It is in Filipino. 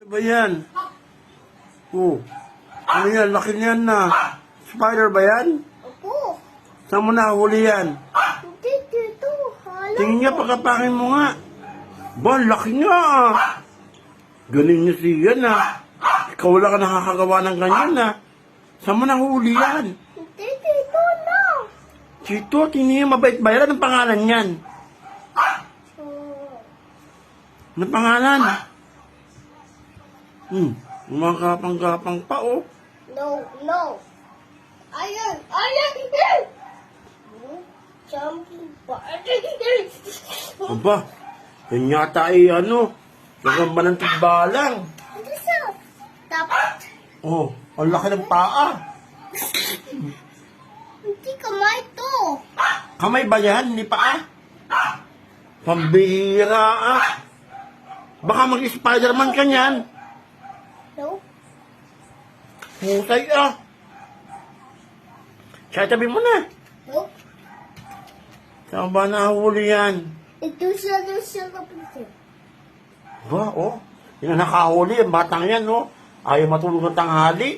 Ano ba yan? Oh, ano yan? Laki niyan na. Spider ba yan? Opo. Saan mo nahuli yan? Hindi dito. Hala. Tingin nga, pagkapangin mo nga. Ba, laki nga ah. Galing niyo siyan ah. Ikaw wala ka nakakagawa ng ganyan ah. Saan mo nahuli yan? Hindi dito na. Chito, tingin niyo, mabait ba yan? Anong pangalan yan? Oh. Anong pangalan? Umakapang-gapang pa oh. No. Ayan. Ayan. Jumping Aba, yan yata ay ano, gagamba ng tigbalang. Hindi sa. Dapat. Oh, ang laki ng paa. Hindi kamay to. Kamay ba yan? Hindi paa? Pambihira ah. Baka mag-Spiderman ka niyan. No. Husay ah. Siya, tabi mo na. No. Saan ba nahuli yan? Ito siya kapatid. Ba, oh. Yung nakahuli, yung batang yan, oh. Ayaw matulog ng tanghali.